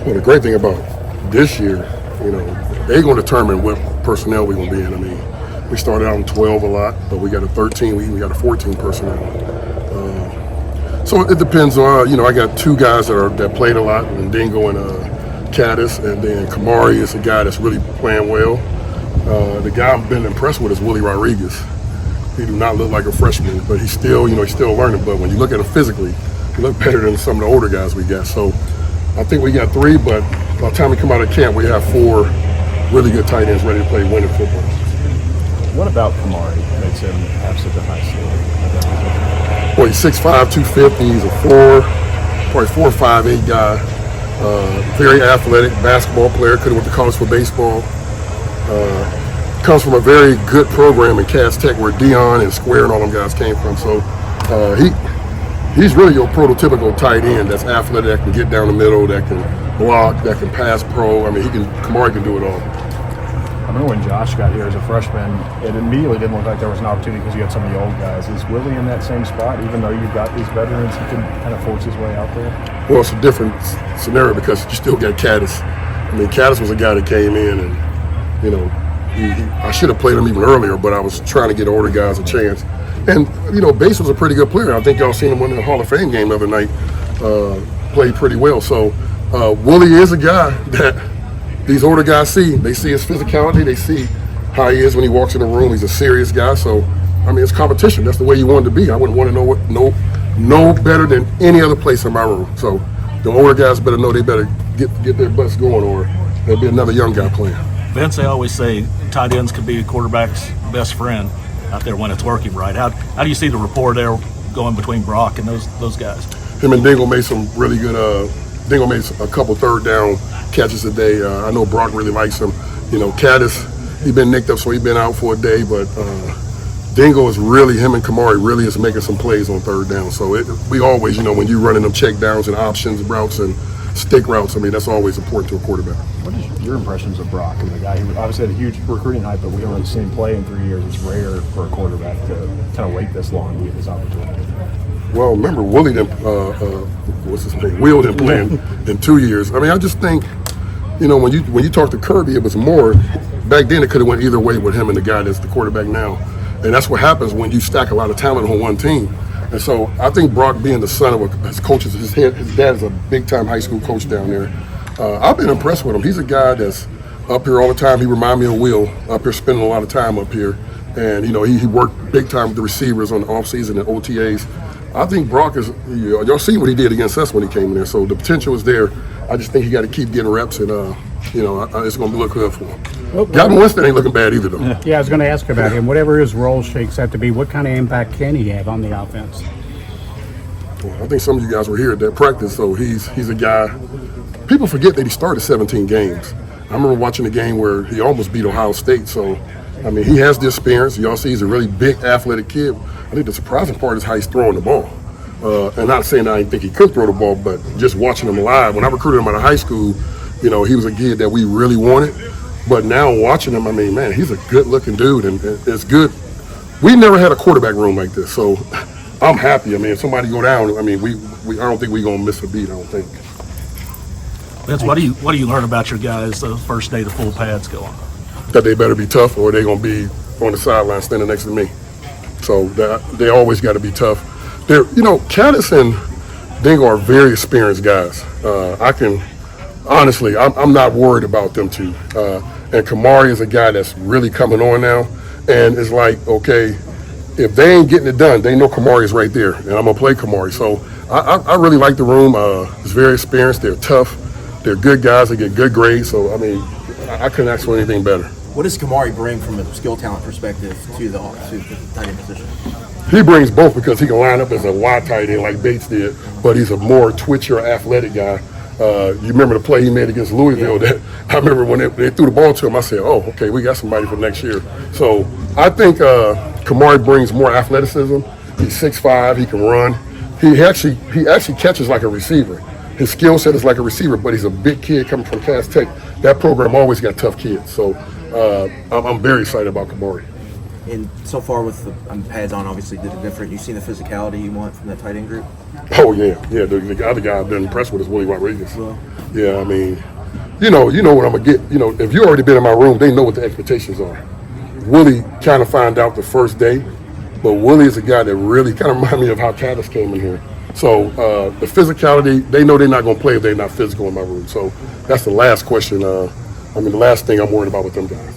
Well, the great thing about this year, they're going to determine what personnel we're going to be in. I mean, we started out in 12 a lot, but we got a 13, we even got a 14 personnel. So it depends on, I got two guys that played a lot, and Dingo and Caddis, and then Kamari is a guy that's really playing well. The guy I've been impressed with is Willie Rodriguez. He do not look like a freshman, but he's still learning. But when you look at him physically, he look better than some of the older guys we got. So I think we got three, but by the time we come out of camp, we have four really good tight ends ready to play winning football. What about Kamari makes him have such a high ceiling? Well, he's 6'5", 250. He's a probably 4 or 5'8" guy. Very athletic basketball player. Could have went to college for baseball. Comes from a very good program in Cass Tech where Dion and Square and all them guys came from. So he's really your prototypical tight end that's athletic, that can get down the middle, that can block, that can pass pro. I mean, Kamari can do it all. I remember when Josh got here as a freshman, it immediately didn't look like there was an opportunity because you had some of the old guys. Is Willie in that same spot, even though you've got these veterans, he can kind of force his way out there? Well, it's a different scenario because you still got Caddis. I mean, Caddis was a guy that came in and, I should have played him even earlier, but I was trying to get older guys a chance. And, Bass was a pretty good player. I think y'all seen him win the Hall of Fame game the other night. Played pretty well. So Willie is a guy that these older guys see. They see his physicality. They see how he is when he walks in the room. He's a serious guy. So, I mean, it's competition. That's the way you want it to be. I wouldn't want to know better than any other place in my room. So the older guys better know they better get their butts going or there'll be another young guy playing. Vince, they always say tight ends can be a quarterback's best friend out there when it's working right. How do you see the rapport there going between Brock and those guys? Him and Dingle made some really good Dingle made a couple third down catches today. I know Brock really likes him. Caddis, he's been nicked up, so he's been out for a day, but Dingle is really, him and Kamari really is making some plays on third down. So we always, when you're running them check downs and options routes and stick routes, I mean, that's always important to a quarterback. What is your impressions of Brock? I mean, the guy who obviously had a huge recruiting hype, but we haven't really seen him play in 3 years. It's rare for a quarterback to kind of wait this long to get his opportunity. Well, remember, Willie didn't, Will didn't play in 2 years. I mean, I just think, when you talk to Kirby, it was more, back then it could have went either way with him and the guy that's the quarterback now. And that's what happens when you stack a lot of talent on one team. And so I think Brock being the son of his coaches, his dad is a big-time high school coach down there. I've been impressed with him. He's a guy that's up here all the time. He reminds me of Will, up here spending a lot of time up here. And, he worked big time with the receivers on the offseason and OTAs. I think Brock is, y'all seen what he did against us when he came in there. So the potential is there. I just think he got to keep getting reps and, it's going to look good for him. Gavin Winston ain't looking bad either, though. Yeah, I was going to ask about him. Whatever his role shakes out to be, what kind of impact can he have on the offense? Well, I think some of you guys were here at that practice, so he's a guy. People forget that he started 17 games. I remember watching a game where he almost beat Ohio State. So, I mean, he has the experience. Y'all see he's a really big, athletic kid. I think the surprising part is how he's throwing the ball. And not saying I didn't think he could throw the ball, but just watching him live. When I recruited him out of high school, he was a kid that we really wanted. But now watching him, I mean, man, he's a good-looking dude, and it's good. We never had a quarterback room like this, so I'm happy. I mean, if somebody go down, I mean, I don't think we're going to miss a beat, I don't think. Vince, what do you learn about your guys the first day the full pads go on? That they better be tough or they're going to be on the sideline standing next to me. So they always got to be tough. Caddis and Dingo are very experienced guys. Honestly, I'm not worried about them two. And Kamari is a guy that's really coming on now. And it's like, okay, if they ain't getting it done, they know Kamari is right there. And I'm going to play Kamari. So I really like the room. It's very experienced. They're tough. They're good guys. They get good grades. So, I mean, I couldn't ask for anything better. What does Kamari bring from a skill talent perspective to the tight end position? He brings both because he can line up as a wide tight end like Bates did, but he's a more twitcher, athletic guy. You remember the play he made against Louisville? That I remember when they threw the ball to him, I said, oh, okay, we got somebody for next year. So I think Kamari brings more athleticism. He's 6'5", he can run. He actually catches like a receiver. His skill set is like a receiver, but he's a big kid coming from Cass Tech. That program always got tough kids. So I'm very excited about Kamari. And so far with the pads on, obviously did it different. You seen the physicality you want from that tight end group? Oh yeah. The other guy I've been impressed with is Willie Rodriguez. Yeah, I mean, you know what I'm gonna get. You know, if you already been in my room, they know what the expectations are. Willie kind of find out the first day, but Willie is a guy that really kind of reminds me of how Caddis came in here. So the physicality, they know they're not gonna play if they're not physical in my room. So that's the last question. The last thing I'm worried about with them guys.